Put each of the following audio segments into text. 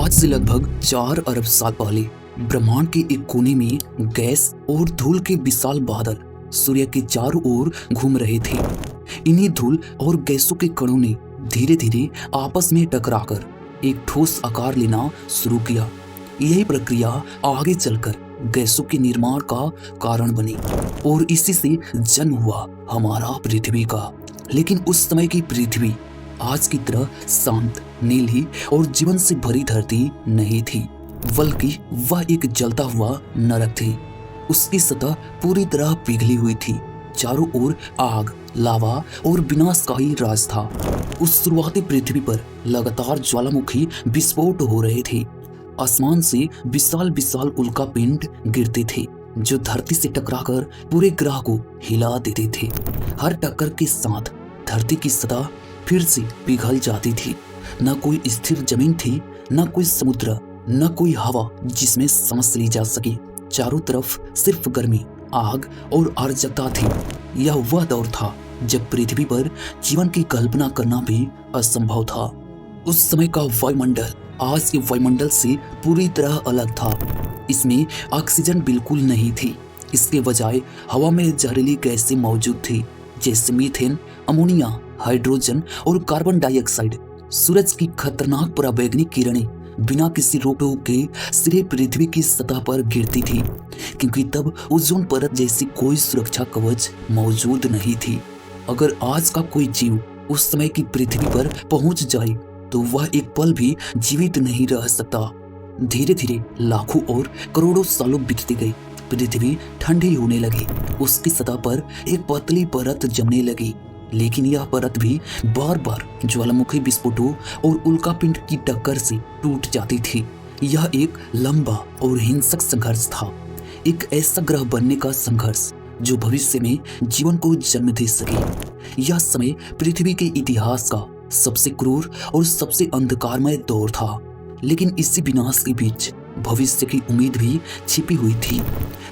आज से लगभग 4 अरब साल पहले ब्रह्मांड के एक कोने में गैस और धूल के विशाल बादल सूर्य के चारों ओर घूम रहे थे। इन्हीं धूल और गैसों के कणों ने धीरे धीरे आपस में टकराकर एक ठोस आकार लेना शुरू किया। यही प्रक्रिया आगे चलकर गैसों के निर्माण का कारण बनी और इसी से जन्म हुआ हमारा पृथ्वी का। लेकिन उस समय की पृथ्वी आज की तरह शांत, नीली और जीवन से भरी धरती नहीं थी, बल्कि वह एक जलता हुआ नरक थी। उसकी सतह पूरी तरह पिघली हुई थी। चारों ओर आग, लावा और विनाश का ही राज था। उस शुरुआती पृथ्वी पर लगातार ज्वालामुखी विस्फोट हो रहे थे। आसमान से विशाल विशाल उल्कापिंड गिरते थे जो धरती से टकराकर पूरे ग्रह को हिला देते थे। हर टक्कर के साथ धरती की सतह फिर से पिघल जाती थी। न कोई स्थिर जमीन थी, न कोई समुद्र, न कोई हवा जिसमें सांस ली जा सके। चारों तरफ सिर्फ गर्मी, आग और अराजकता थी। यह वह दौर था जब पृथ्वी पर जीवन की कल्पना करना भी असंभव था। उस समय का वायुमंडल आज के वायुमंडल से पूरी तरह अलग था। इसमें ऑक्सीजन बिल्कुल नहीं थी। इसके बजाय हवा में जहरीली गैसें मौजूद थी, जैसे मीथेन, अमोनिया, हाइड्रोजन और कार्बन डाइऑक्साइड। सूरज की खतरनाक पराबैंगनी किरणें बिना किसी रोक टोक के सीधे पृथ्वी की सतह पर गिरती थी, क्योंकि तब ओजोन परत जैसी कोई सुरक्षा कवच मौजूद नहीं थी। अगर आज का कोई जीव उस समय की पृथ्वी पर पहुंच जाए तो वह एक पल भी जीवित नहीं रह सकता। धीरे धीरे लाखों और करोड़ों सालों बीतते गए। पृथ्वी ठंडी होने लगी। उसकी सतह पर एक पतली परत जमने लगी, लेकिन यह परत भी बार बार ज्वालामुखी विस्फोटों और उल्कापिंड की टक्कर से टूट जाती थी। यह एक लंबा और हिंसक संघर्ष था, एक ऐसा ग्रह बनने का संघर्ष जो भविष्य में जीवन को जन्म दे सके। यह समय पृथ्वी के इतिहास का सबसे क्रूर और सबसे अंधकारमय दौर था, लेकिन इसी विनाश के बीच भविष्य की उम्मीद भी छिपी हुई थी।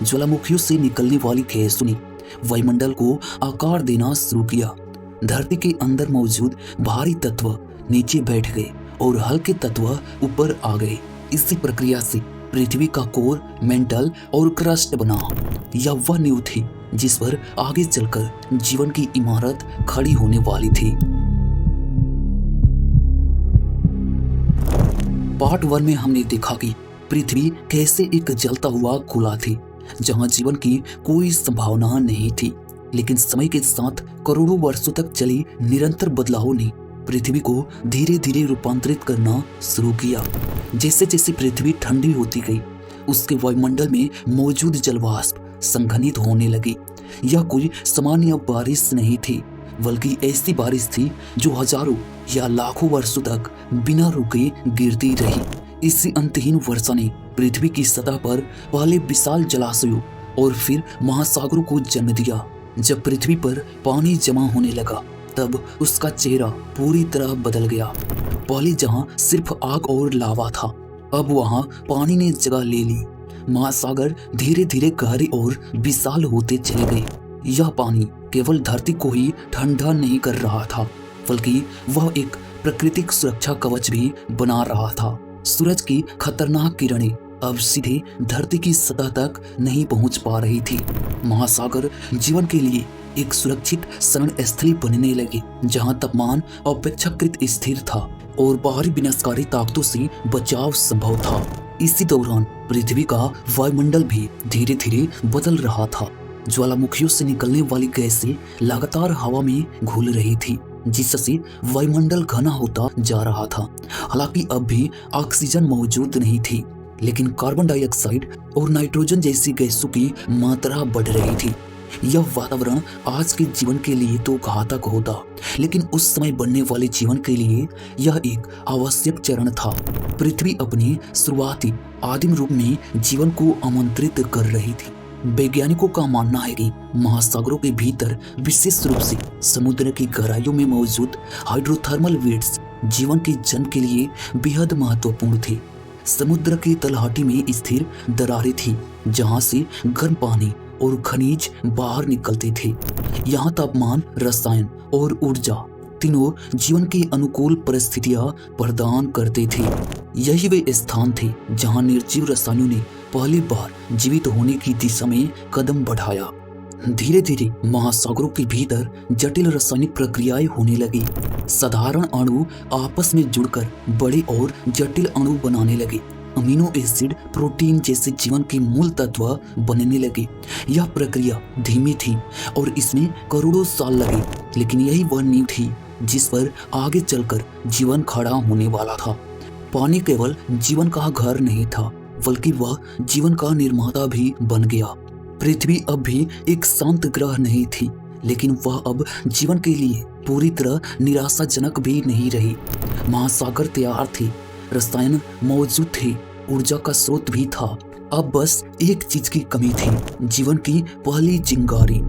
ज्वालामुखियों से निकलने वाली गैसों ने वायुमंडल को आकार देना शुरू किया। धरती के अंदर मौजूद भारी तत्व नीचे बैठ गए और हल्के तत्व ऊपर आ गए। इसी प्रक्रिया से पृथ्वी का कोर, मेंटल और क्रस्ट बना। यह वह नींव थी जिस पर आगे चलकर जीवन की इमारत खड़ी होने वाली थी। पार्ट 1 में हमने देखा कि पृथ्वी कैसे एक जलता हुआ गोला थी जहां जीवन की कोई संभावना नहीं थी। लेकिन समय के साथ करोड़ों वर्षों तक चली निरंतर बदलावों ने पृथ्वी को धीरे धीरे रूपांतरित करना शुरू किया। जैसे जैसे पृथ्वी ठंडी होती गई, उसके वायुमंडल में मौजूद जलवाष्प संघनित होने लगी। यह कोई सामान्य बारिश नहीं थी, बल्कि ऐसी बारिश थी जो हजारों या लाखों वर्षों तक बिना रुके गिरती रही। इसी अंतहीन वर्षा ने पृथ्वी की सतह पर पहले विशाल जलाशयों और फिर महासागरों को जन्म दिया। जब पृथ्वी पर पानी जमा होने लगा, तब उसका चेहरा पूरी तरह बदल गया। पहले जहां सिर्फ आग और लावा था, अब वहां पानी ने जगह ले ली। महासागर धीरे धीरे गहरे और विशाल होते चले गए। यह पानी केवल धरती को ही ठंडा नहीं कर रहा था, बल्कि वह एक प्राकृतिक सुरक्षा कवच भी बना रहा था। सूरज की खतरनाक किरणें अब सीधे धरती की सतह तक नहीं पहुंच पा रही थी। महासागर जीवन के लिए एक सुरक्षित शरण स्थली बनने लगे, जहां तापमान अपेक्षाकृत स्थिर था और बाहरी विनाशकारी ताकतों से बचाव संभव था। इसी दौरान पृथ्वी का वायुमंडल भी धीरे धीरे बदल रहा था। ज्वालामुखियों से निकलने वाली गैसें लगातार हवा में घुल रही थी, जिससे वायुमंडल घना होता जा रहा था। हालांकि अब भी ऑक्सीजन मौजूद नहीं थी, लेकिन कार्बन डाइऑक्साइड और नाइट्रोजन जैसी गैसों की मात्रा बढ़ रही थी। यह वातावरण आज के जीवन के लिए तो घातक होता, लेकिन उस समय बनने वाले जीवन के लिए यह एक आवश्यक चरण था। पृथ्वी अपने शुरुआती आदिम रूप में जीवन को आमंत्रित कर रही थी। वैज्ञानिकों का मानना है कि महासागरों के भीतर, विशेष रूप से समुद्र की गहराइयों में मौजूद हाइड्रोथर्मल वेट्स जीवन के जन्म के लिए बेहद महत्वपूर्ण थे। समुद्र की तलहटी में स्थिर दरारें थी, जहां से गर्म पानी और खनिज बाहर निकलते थे। यहाँ तापमान, रसायन और ऊर्जा तीनों जीवन की अनुकूल परिस्थितियां प्रदान करते थे। यही वे स्थान थे जहां निर्जीव रसायनों ने पहली बार जीवित होने की दिशा में कदम बढ़ाया। धीरे धीरे महासागरों के भीतर जटिल रासायनिक प्रक्रियाएं होने लगी। साधारण अणु आपस में जुड़कर बड़े और जटिल अणु बनाने लगे। अमीनो एसिड, प्रोटीन जैसे जीवन के मूल तत्व बनने लगे। यह प्रक्रिया धीमी थी और इसमें करोड़ों साल लगे, लेकिन यही वह नींव थी जिस पर आगे चलकर जीवन खड़ा होने वाला था। पानी केवल जीवन का घर नहीं था, बल्कि वह जीवन का निर्माता भी बन गया। पृथ्वी अब भी एक शांत ग्रह नहीं थी, लेकिन वह अब जीवन के लिए पूरी तरह निराशाजनक भी नहीं रही। महासागर तैयार थे, रसायन मौजूद थे, ऊर्जा का स्रोत भी था। अब बस एक चीज की कमी थी, जीवन की पहली चिंगारी।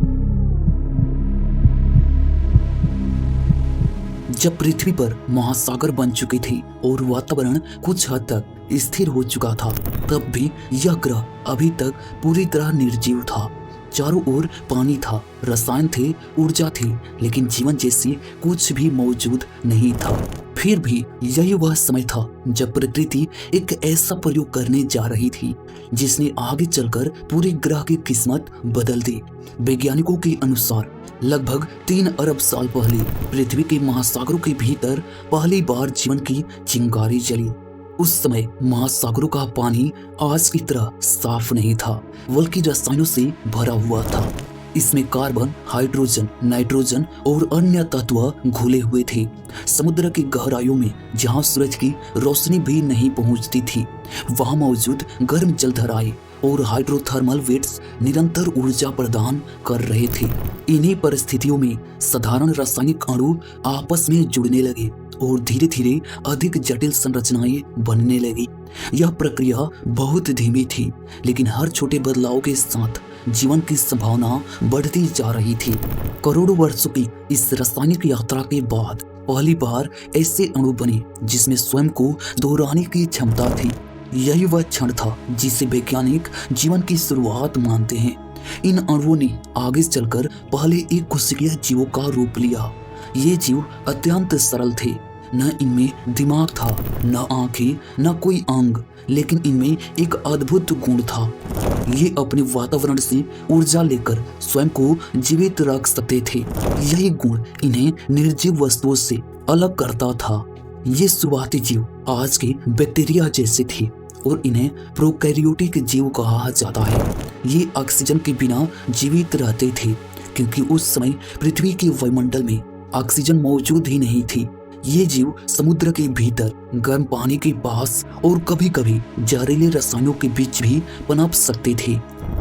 जब पृथ्वी पर महासागर बन चुके थे और वातावरण कुछ हद तक स्थिर हो चुका था, तब भी यह ग्रह अभी तक पूरी तरह निर्जीव था। चारों ओर पानी था, रसायन थे, ऊर्जा थी, लेकिन जीवन जैसी कुछ भी मौजूद नहीं था। फिर भी यही वह समय था जब प्रकृति एक ऐसा प्रयोग करने जा रही थी जिसने आगे चलकर पूरे ग्रह की किस्मत बदल दी। वैज्ञानिकों के अनुसार लगभग 3 अरब साल पहले पृथ्वी के महासागरों के भीतर पहली बार जीवन की चिंगारी जली। उस समय महासागरों का पानी आज की तरह साफ नहीं था, बल्कि रसायनों से भरा हुआ था। इसमें कार्बन, हाइड्रोजन, नाइट्रोजन और अन्य तत्व घुले हुए थे। समुद्र की गहराइयों में जहां सूरज की रोशनी भी नहीं पहुंचती थी, वहां मौजूद गर्म जलधाराएं और हाइड्रोथर्मल वेट्स निरंतर ऊर्जा प्रदान कर रहे थे। इन्हीं परिस्थितियों में साधारण रासायनिक अणु आपस में जुड़ने लगे और धीरे धीरे अधिक जटिल संरचनाएं बनने लगी। यह प्रक्रिया बहुत धीमी थी, लेकिन हर छोटे बदलाव के साथ जीवन की संभावना बढ़ती जा रही थी। करोड़ों वर्षों की इस रासायनिक यात्रा के बाद पहली बार ऐसे अणु बने जिसमें स्वयं को दोहराने की क्षमता थी। यही वह क्षण था जिसे वैज्ञानिक जीवन की शुरुआत मानते हैं। इन अणुओं ने आगे चलकर पहले एक कोशिकीय जीवों का रूप लिया। ये जीव अत्यंत सरल थे, न इनमें दिमाग था, न आंखें, न कोई अंग, लेकिन इनमें एक अद्भुत गुण था। ये अपने वातावरण से ऊर्जा लेकर स्वयं को जीवित रख सकते थे। यही गुण इन्हें निर्जीव वस्तुओं से अलग करता था। ये शुरुआती जीव आज के बैक्टीरिया जैसे थे और इन्हें प्रोकैरियोटिक जीव कहा जाता है। ये ऑक्सीजन के बिना जीवित रहते थे, क्योंकि उस समय पृथ्वी के वायुमंडल में ऑक्सीजन मौजूद ही नहीं थी। ये जीव समुद्र के भीतर, गर्म पानी के पास और कभी कभी जहरीले रसायनों के बीच भी पनप सकते थे।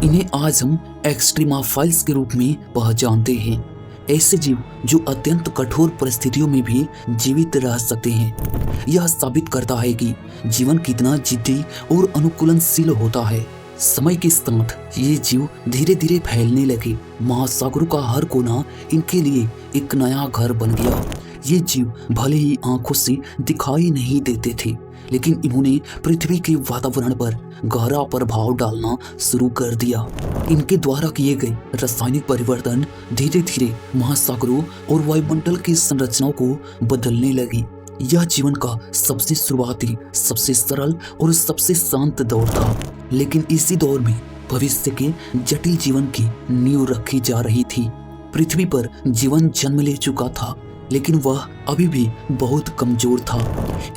इन्हें आज हम एक्सट्रीमाफाइल्स के रूप में पहचानते हैं। ऐसे जीव जो अत्यंत कठोर परिस्थितियों में भी जीवित रह सकते हैं। यह साबित करता है कि जीवन कितना जिद्दी और अनुकूलनशील होता है। समय के साथ ये जीव धीरे धीरे फैलने लगे। महासागरों का हर कोना इनके लिए एक नया घर बन गया। ये जीव भले ही आंखों से दिखाई नहीं देते थे, लेकिन इन्होंने पृथ्वी के वातावरण पर गहरा प्रभाव डालना शुरू कर दिया। इनके द्वारा किए गए रासायनिक परिवर्तन धीरे धीरे महासागरों और वायुमंडल की संरचनाओं को बदलने लगी। यह जीवन का सबसे शुरुआती, सबसे सरल और सबसे शांत दौर था, लेकिन इसी दौर में भविष्य के जटिल जीवन की नींव रखी जा रही थी। पृथ्वी पर जीवन जन्म ले चुका था, लेकिन वह अभी भी बहुत कमजोर था।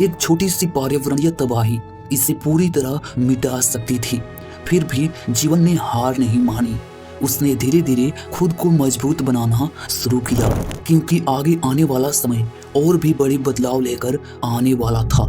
एक छोटी सी पर्यावरणीय तबाही इसे पूरी तरह मिटा सकती थी। फिर भी जीवन ने हार नहीं मानी। उसने धीरे धीरे खुद को मजबूत बनाना शुरू किया, क्योंकि आगे आने वाला समय और भी बड़े बदलाव लेकर आने वाला था।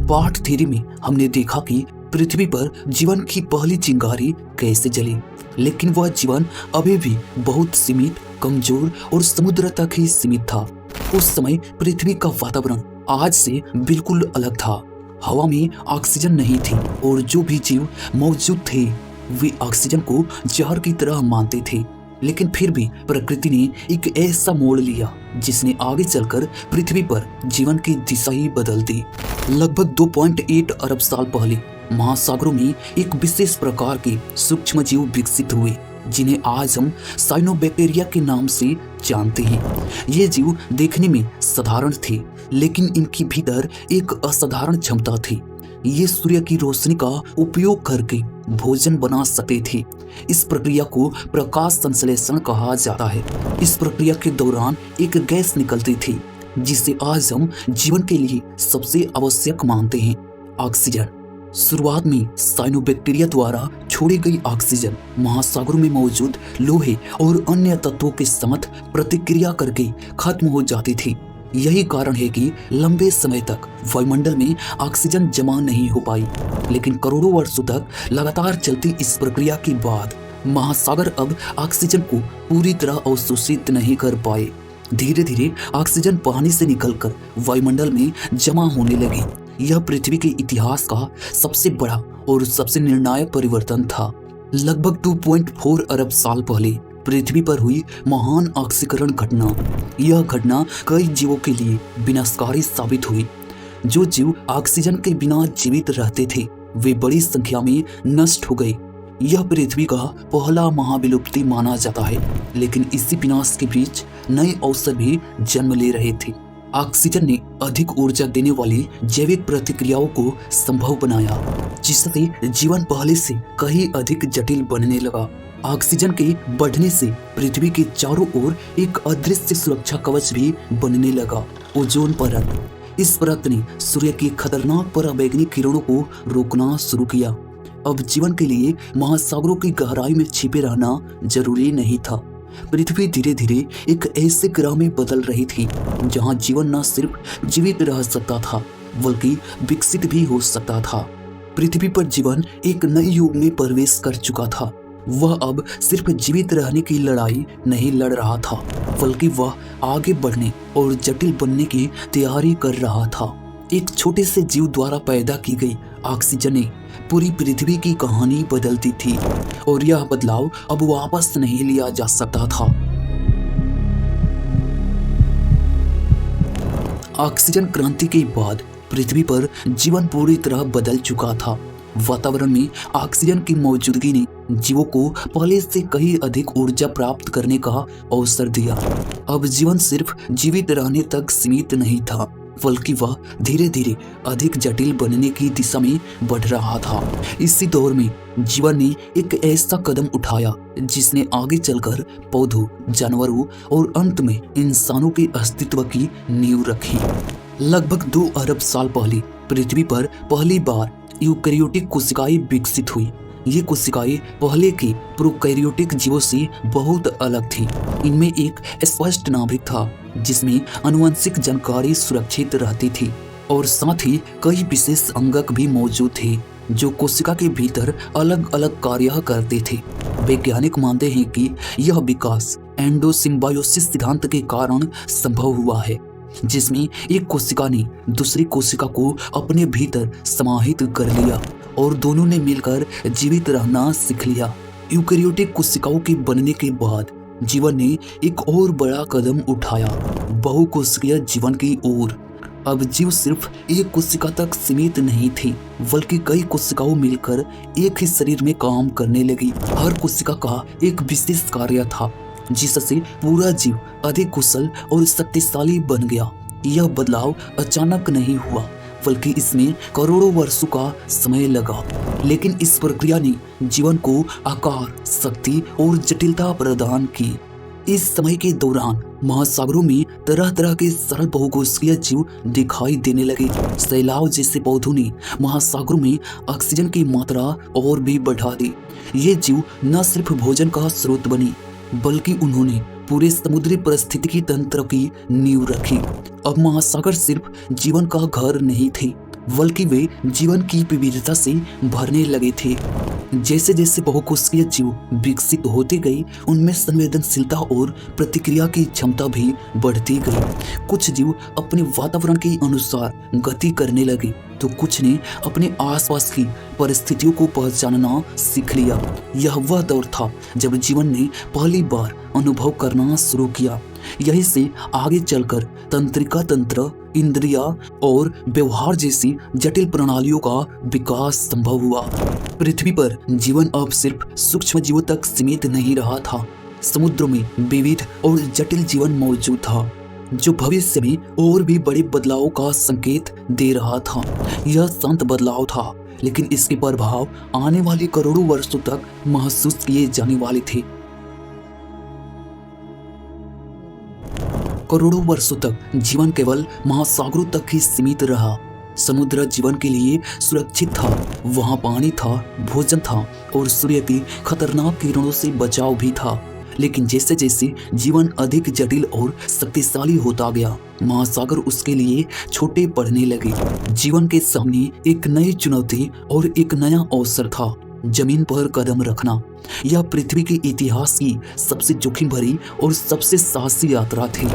पार्ट 3 में हमने देखा कि पृथ्वी पर जीवन की पहली चिंगारी कैसे जली, लेकिन वह जीवन अभी भी बहुत सीमित, कमजोर और समुद्र तक ही सीमित था। उस समय पृथ्वी का वातावरण आज से बिल्कुल अलग था। हवा में ऑक्सीजन नहीं थी और जो भी जीव मौजूद थे वे ऑक्सीजन को जहर की तरह मानते थे। लेकिन फिर भी प्रकृति ने एक ऐसा मोड़ लिया जिसने आगे चलकर पृथ्वी पर जीवन की दिशा ही बदल दी। लगभग 2.8 अरब साल पहले महासागरों में एक विशेष प्रकार के सूक्ष्म जीव विकसित हुए। जिन्हें आज हम साइनोबैक्टीरिया के नाम से जानते हैं। ये जीव देखने में साधारण थे, लेकिन इनके भीतर एक असाधारण क्षमता थी। ये सूर्य की रोशनी का उपयोग करके भोजन बना सकते थे। इस प्रक्रिया को प्रकाश संश्लेषण कहा जाता है। इस प्रक्रिया के दौरान एक गैस निकलती थी जिसे आज हम जीवन के लिए सबसे आवश्यक मानते हैं, ऑक्सीजन। शुरुआत में साइनोबैक्टीरिया द्वारा छोड़ी गई ऑक्सीजन महासागरों में मौजूद लोहे और अन्य तत्वों के साथ प्रतिक्रिया करके खत्म हो जाती थी। यही कारण है कि लंबे समय तक वायुमंडल में ऑक्सीजन जमा नहीं हो पाई। लेकिन करोड़ों वर्षों तक लगातार चलती इस प्रक्रिया के बाद महासागर अब ऑक्सीजन को पूरी तरह अवशोषित नहीं कर पाए। धीरे धीरे ऑक्सीजन पानी से निकलकर वायुमंडल में जमा होने लगी। यह पृथ्वी के इतिहास का सबसे बड़ा और सबसे निर्णायक परिवर्तन था। लगभग 2.4 अरब साल पहले पृथ्वी पर हुई महान ऑक्सीकरण घटना। यह घटना कई जीवों के लिए विनाशकारी साबित हुई। जो जीव ऑक्सीजन के बिना जीवित रहते थे वे बड़ी संख्या में नष्ट हो गए। यह पृथ्वी का पहला महाविलुप्ति माना जाता है, लेकिन इसी विनाश के बीच नए अवसर भी जन्म ले रहे थे। ऑक्सीजन ने अधिक ऊर्जा देने वाली जैविक प्रतिक्रियाओं को संभव बनाया, जिससे जीवन पहले से कहीं अधिक जटिल बनने लगा। ऑक्सीजन के बढ़ने से पृथ्वी के चारों ओर एक अदृश्य सुरक्षा कवच भी बनने लगा, ओजोन परत। इस परत ने सूर्य की खतरनाक पराबैंगनी किरणों को रोकना शुरू किया। अब जीवन के लिए महासागरों की गहराई में छिपे रहना जरूरी नहीं था। पृथ्वी धीरे धीरे एक ऐसे ग्रह में बदल रही थी जहां जीवन न सिर्फ जीवित रह सकता था बल्कि विकसित भी हो सकता था। पृथ्वी पर जीवन एक नए युग में प्रवेश कर चुका था। वह अब सिर्फ जीवित रहने की लड़ाई नहीं लड़ रहा था, बल्कि वह आगे बढ़ने और जटिल बनने की तैयारी कर रहा था। एक छोटे से जीव द्वारा पैदा की गई ऑक्सीजन ने पूरी पृथ्वी की कहानी बदल दी थी, और यह बदलाव अब वापस नहीं लिया जा सकता था। ऑक्सीजन क्रांति के बाद पृथ्वी पर जीवन पूरी तरह बदल चुका था। वातावरण में ऑक्सीजन की मौजूदगी ने जीवों को पहले से कहीं अधिक ऊर्जा प्राप्त करने का अवसर दिया। अब जीवन सिर्फ जीवित रहने तक सीमित नहीं था, बल्कि वह धीरे धीरे अधिक जटिल बनने की दिशा में बढ़ रहा था। इसी दौर में जीवन ने एक ऐसा कदम उठाया जिसने आगे चलकर पौधों, जानवरों और अंत में इंसानों के अस्तित्व की नींव रखी। लगभग 2 अरब साल पहले पृथ्वी पर पहली बार यूकैरियोटिक कोशिकाएं विकसित हुई। ये कोशिकाएं पहले के प्रोकैरियोटिक जीवों से बहुत अलग थी। इनमें एक स्पष्ट नाभिक था जिसमें आनुवंशिक जानकारी सुरक्षित रहती थी, और साथ ही कई विशेष अंगक भी मौजूद थे जो कोशिका के भीतर अलग अलग कार्य करते थे। वैज्ञानिक मानते हैं कि यह विकास एंडोसिम्बायोसिस सिद्धांत के कारण संभव हुआ है, जिसमें एक कोशिका ने दूसरी कोशिका को अपने भीतर समाहित कर लिया और दोनों ने मिलकर जीवित रहना सीख लिया। यूकैरियोटिक कोशिकाओं के बनने के बाद जीवन ने एक और बड़ा कदम उठाया, बहुकोशिकीय जीवन की ओर। अब जीव सिर्फ एक कोशिका तक सीमित नहीं थी, बल्कि कई कोशिकाओं मिलकर एक ही शरीर में काम करने लगी। हर कोशिका का एक विशेष कार्य था, जिससे पूरा जीव अधिक कुशल और शक्तिशाली बन गया। यह बदलाव अचानक नहीं हुआ, बल्कि इसमें करोड़ों वर्षों का समय लगा। लेकिन इस प्रक्रिया ने जीवन को आकार, शक्ति और जटिलता प्रदान की। इस समय के दौरान महासागरों में तरह तरह के सरल बहुकोशिकीय जीव दिखाई देने लगे। सैलाब जैसे पौधों ने महासागरों में ऑक्सीजन की मात्रा और भी बढ़ा दी। ये जीव न सिर्फ भोजन का स्रोत बनी, बल्कि उन्होंने पूरे समुद्री पारिस्थितिकी तंत्र की नींव रखी। अब महासागर सिर्फ जीवन का घर नहीं थे, बल्कि वे जीवन की विविधता से भरने लगे थे। जैसे जैसे बहुकोशिकीय जीव विकसित होते गए, उनमें संवेदनशीलता और प्रतिक्रिया की क्षमता भी बढ़ती गई। कुछ जीव अपने वातावरण के अनुसार गति करने लगे, तो कुछ ने अपने आसपास की परिस्थितियों को पहचानना सीख लिया। यह वह दौर था जब जीवन ने पहली बार अनुभव करना शुरू किया यही से आगे चलकर तंत्रिका तंत्र, इंद्रिया और व्यवहार जैसी जटिल प्रणालियों का विकास संभव हुआ। पृथ्वी पर जीवन अब सिर्फ सूक्ष्म जीवों तक सीमित नहीं रहा था। समुद्रों में विविध और जटिल जीवन मौजूद था, जो भविष्य में और भी बड़े बदलावों का संकेत दे रहा था। यह शांत बदलाव था, लेकिन इसके प्रभाव आने वाले करोड़ों वर्षों तक महसूस किए जाने वाले थे। करोड़ों वर्षों तक जीवन केवल महासागरों तक ही सीमित रहा। समुद्र जीवन के लिए सुरक्षित था। वहां पानी था, भोजन था और सूर्य की खतरनाक किरणों से बचाव भी था। लेकिन जैसे जैसे जीवन अधिक जटिल और शक्तिशाली होता गया, महासागर उसके लिए छोटे पड़ने लगे। जीवन के सामने एक नई चुनौती और एक नया अवसर था। जमीन पर कदम रखना यह पृथ्वी के इतिहास की सबसे जोखिम भरी और सबसे साहसी यात्रा थी।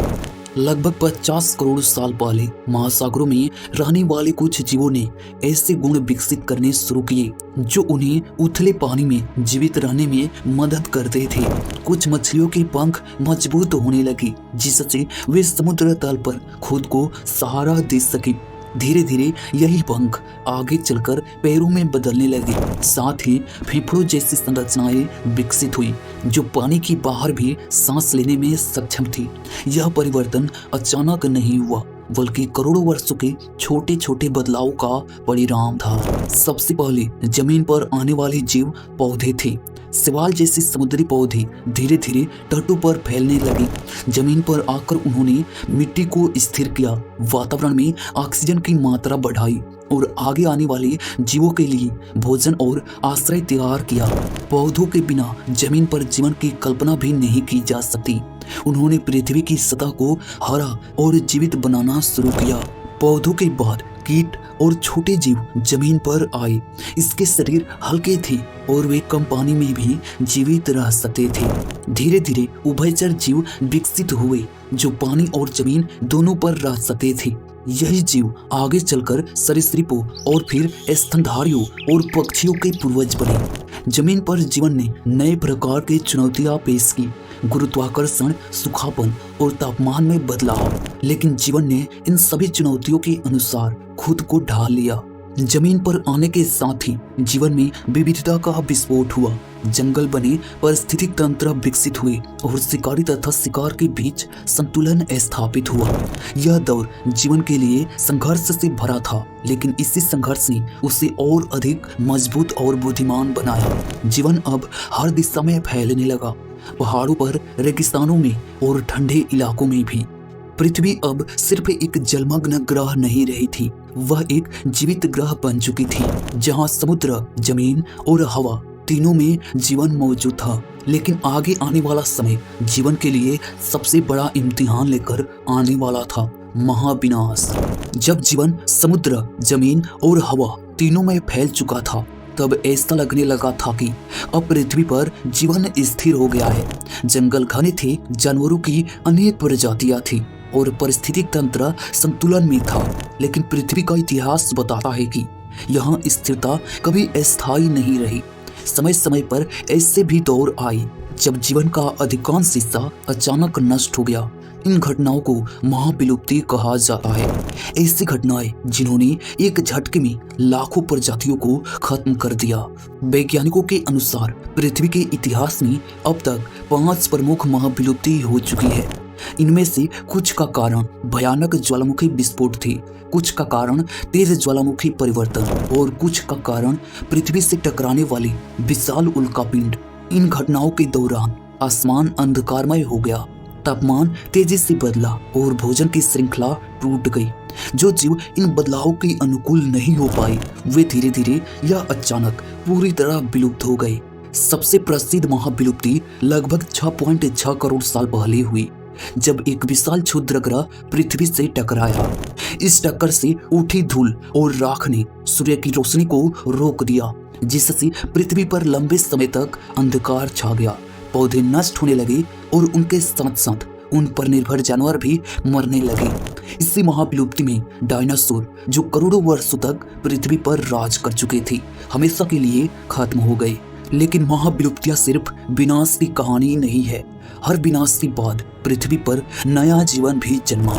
लगभग 50 करोड़ साल पहले महासागरों में रहने वाले कुछ जीवों ने ऐसे गुण विकसित करने शुरू किए जो उन्हें उथले पानी में जीवित रहने में मदद करते थे। कुछ मछलियों के पंख मजबूत होने लगे, जिससे वे समुद्र तल पर खुद को सहारा दे सके। धीरे धीरे यही पंख आगे चलकर पैरों में बदलने लगे। साथ ही फेफड़ों जैसी संरचनाएं विकसित हुई, जो पानी की बाहर भी सांस लेने में सक्षम थी। यह परिवर्तन अचानक नहीं हुआ, बल्कि करोड़ों वर्षों के छोटे छोटे बदलावों का परिणाम था। सबसे पहले जमीन पर आने वाले जीव पौधे थे। शैवाल जैसे समुद्री पौधे धीरे धीरे तटों पर फैलने लगे। जमीन पर आकर उन्होंने मिट्टी को स्थिर किया, वातावरण में ऑक्सीजन की मात्रा बढ़ाई और आगे आने वाले जीवों के लिए भोजन और आश्रय तैयार किया। पौधों के बिना जमीन पर जीवन की कल्पना भी नहीं की जा सकती। उन्होंने पृथ्वी की सतह को हरा और जीवित बनाना शुरू किया। पौधों के बाद कीट और छोटे जीव जमीन पर आए। इसके शरीर हल्के थे और वे कम पानी में भी जीवित रह सकते थे। धीरे धीरे उभयचर जीव विकसित हुए, जो पानी और जमीन दोनों पर रह सकते थे। यही जीव आगे चलकर सरीसृपों और फिर स्तनधारियों और पक्षियों के पूर्वज बने। जमीन पर जीवन ने नए प्रकार की चुनौतियां पेश की, गुरुत्वाकर्षण, सूखापन और तापमान में बदलाव। लेकिन जीवन ने इन सभी चुनौतियों के अनुसार खुद को ढाल लिया। जमीन पर आने के साथ ही जीवन में विविधता का विस्फोट हुआ। जंगल बने, पारिस्थितिक तंत्र विकसित हुए और शिकारी तथा शिकार के बीच संतुलन स्थापित हुआ। यह दौर जीवन के लिए संघर्ष से भरा था, लेकिन इसी संघर्ष ने उसे और अधिक मजबूत और बुद्धिमान बनाया। जीवन अब हर दिशा में फैलने लगा, पहाड़ों पर, रेगिस्तानों में और ठंडे इलाकों में भी। पृथ्वी अब सिर्फ एक जलमग्न ग्रह नहीं रही थी, वह एक जीवित ग्रह बन चुकी थी, जहां समुद्र, जमीन और हवा तीनों में जीवन मौजूद था। लेकिन आगे आने वाला समय जीवन के लिए सबसे बड़ा इम्तिहान लेकर आने वाला था, महाविनाश। जब जीवन समुद्र, जमीन और हवा तीनों में फैल चुका था, तब ऐसा लगने लगा था कि अब पृथ्वी पर जीवन स्थिर हो गया है। जंगल घने थे, जानवरों की अनेक प्रजातियां थी और पारिस्थितिक तंत्र संतुलन में था। लेकिन पृथ्वी का इतिहास बताता है कि यहाँ स्थिरता कभी अस्थायी नहीं रही। समय समय पर ऐसे भी दौर आए जब जीवन का अधिकांश हिस्सा अचानक नष्ट हो गया। इन घटनाओं को महाविलुप्ति कहा जाता है। ऐसी घटनाएं जिन्होंने एक झटके में लाखों प्रजातियों को खत्म कर दिया। वैज्ञानिकों के अनुसार पृथ्वी के इतिहास में अब तक 5 प्रमुख महाविलुप्ति हो चुकी है। इनमें से कुछ का कारण भयानक ज्वालामुखी विस्फोट थे, कुछ का कारण तेज ज्वालामुखी परिवर्तन और कुछ का कारण पृथ्वी से टकराने वाली विशाल उल्कापिंड। इन घटनाओं के दौरान आसमान अंधकारमय हो गया, तापमान तेजी से बदला और भोजन की श्रृंखला टूट गई। जो जीव इन बदलावों के अनुकूल नहीं हो पाए, वे धीरे धीरे या अचानक पूरी तरह विलुप्त हो गए। सबसे प्रसिद्ध महाविलुप्ति लगभग 6.6 करोड़ साल पहले हुई, जब एक विशाल क्षुद्र ग्रह पृथ्वी से टकराया। इस टक्कर से उठी धूल और राख ने सूर्य की रोशनी को रोक दिया, जिससे पृथ्वी पर लंबे समय तक अंधकार छा गया। पौधे नष्ट होने लगे और उनके साथ साथ उन पर निर्भर जानवर भी मरने लगे। इसी महाविलुप्ति में डायनासोर, जो करोड़ों वर्षों तक पृथ्वी पर राज कर चुके थे, हमेशा के लिए खत्म हो गए। लेकिन महाविलुप्तियां सिर्फ विनाश की कहानी नहीं है। हर विनाश के बाद पृथ्वी पर नया जीवन भी जन्मा।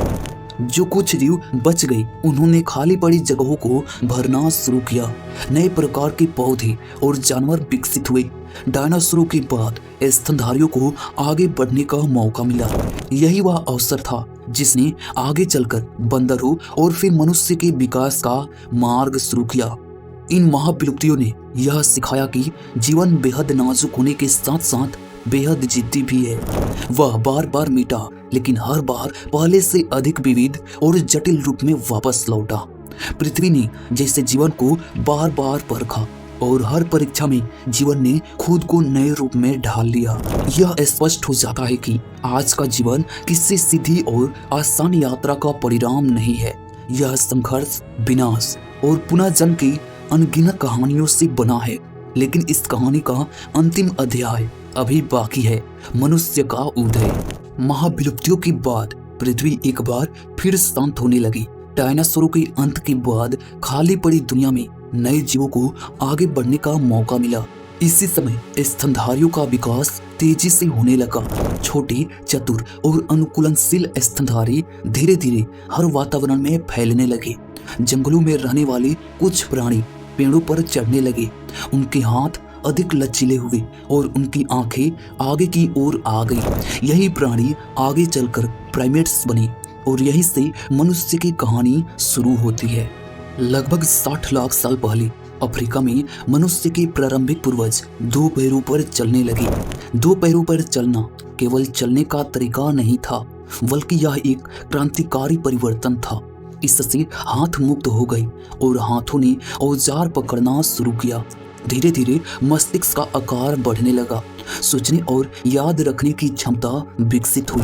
जो कुछ जीव बच गए उन्होंने खाली पड़ी जगहों को भरना शुरू किया। नए प्रकार के पौधे और जानवर विकसित हुए। डायनासोरों के बाद स्तनधारियों को आगे बढ़ने का मौका मिला। यही वह अवसर था जिसने आगे चलकर बंदरों और फिर मनुष्य के विकास का मार्ग शुरू किया। इन महाविलुप्तियों ने यह सिखाया कि जीवन बेहद नाजुक होने के साथ साथ बेहद जिद्दी भी है। वह बार बार मिटा, लेकिन हर बार पहले से अधिक विविध और जटिल रूप में वापस लौटा। पृथ्वी ने जैसे जीवन को बार बार परखा और हर परीक्षा में जीवन ने खुद को नए रूप में ढाल लिया। यह स्पष्ट हो जाता है कि आज का जीवन किसी सीधी और आसान यात्रा का परिणाम नहीं है। यह संघर्ष, विनाश और पुनः जन्म की अनगिनत कहानियों से बना है। लेकिन इस कहानी का अंतिम अध्याय अभी बाकी है, मनुष्य का उदय। महाविलुप्तियों के बाद पृथ्वी एक बार फिर शांत होने लगी। डायनासोरों के अंत के बाद खाली पड़ी दुनिया में नए जीवों को आगे बढ़ने का मौका मिला। इसी समय स्तनधारियों का विकास तेजी से होने लगा। छोटे, चतुर और अनुकूलनशील स्तनधारी धीरे धीरे हर वातावरण में फैलने लगे। जंगलों में रहने वाले कुछ प्राणी पेड़ों पर चढ़ने लगे। उनके हाथ अधिक लचीले हुए और उनकी आंखें आगे की ओर आ गई। यही प्राणी आगे चलकर प्राइमेट्स बने और यहीं से मनुष्य की कहानी शुरू होती है। लगभग 60 लाख साल पहले अफ्रीका में मनुष्य के प्रारंभिक पूर्वज दो पैरों पर चलने लगे। दो पैरों पर चलना केवल चलने का तरीका नहीं था, बल्कि यह एक क्रांतिकारी परिवर्तन था। इससे हाथ मुक्त हो गए और हाथों ने औजार पकड़ना शुरू किया। धीरे धीरे मस्तिष्क का आकार बढ़ने लगा। सोचने और याद रखने की क्षमता विकसित हुई।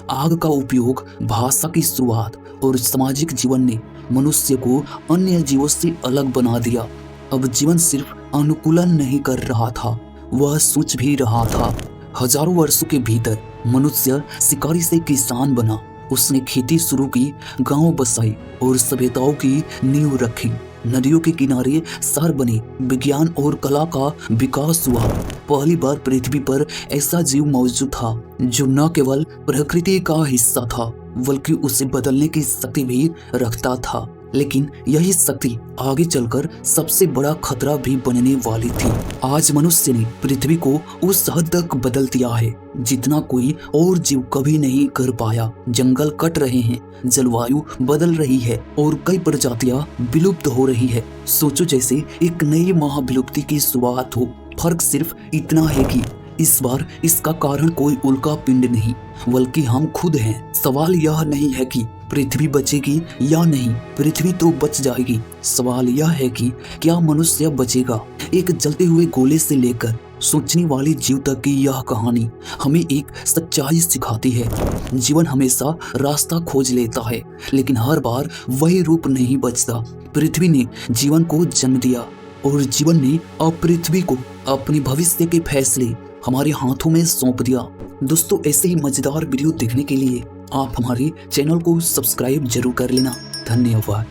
आग का उपयोग, भाषा की शुरुआत और सामाजिक जीवन ने मनुष्य को अन्य जीवों से अलग बना दिया। अब जीवन सिर्फ अनुकूलन नहीं कर रहा था, वह सोच भी रहा था। हजारों वर्षों के भीतर मनुष्य शिकारी से किसान बना। उसने खेती शुरू की, गांव बसाए और सभ्यताओं की नींव रखी। नदियों के किनारे शहर बने, विज्ञान और कला का विकास हुआ। पहली बार पृथ्वी पर ऐसा जीव मौजूद था जो न केवल प्रकृति का हिस्सा था, बल्कि उसे बदलने की शक्ति भी रखता था। लेकिन यही शक्ति आगे चलकर सबसे बड़ा खतरा भी बनने वाली थी। आज मनुष्य ने पृथ्वी को उस हद तक बदल दिया है जितना कोई और जीव कभी नहीं कर पाया। जंगल कट रहे हैं, जलवायु बदल रही है और कई प्रजातियां विलुप्त हो रही है। सोचो जैसे एक नई महाविलुप्ति की शुरुआत हो। फर्क सिर्फ इतना है कि इस बार इसका कारण कोई उल्का पिंड नहीं, बल्कि हम खुद हैं। सवाल यह नहीं है कि पृथ्वी बचेगी या नहीं, पृथ्वी तो बच जाएगी। सवाल यह है कि क्या मनुष्य बचेगा। एक जलते हुए गोले से लेकर सोचने वाले जीव तक की यह कहानी हमें एक सच्चाई सिखाती है। जीवन हमेशा रास्ता खोज लेता है, लेकिन हर बार वही रूप नहीं बचता। पृथ्वी ने जीवन को जन्म दिया और जीवन ने अब पृथ्वी को अपने भविष्य के फैसले हमारे हाथों में सौंप दिया। दोस्तों, ऐसे ही मजेदार वीडियो देखने के लिए आप हमारे चैनल को सब्सक्राइब जरूर कर लेना। धन्यवाद।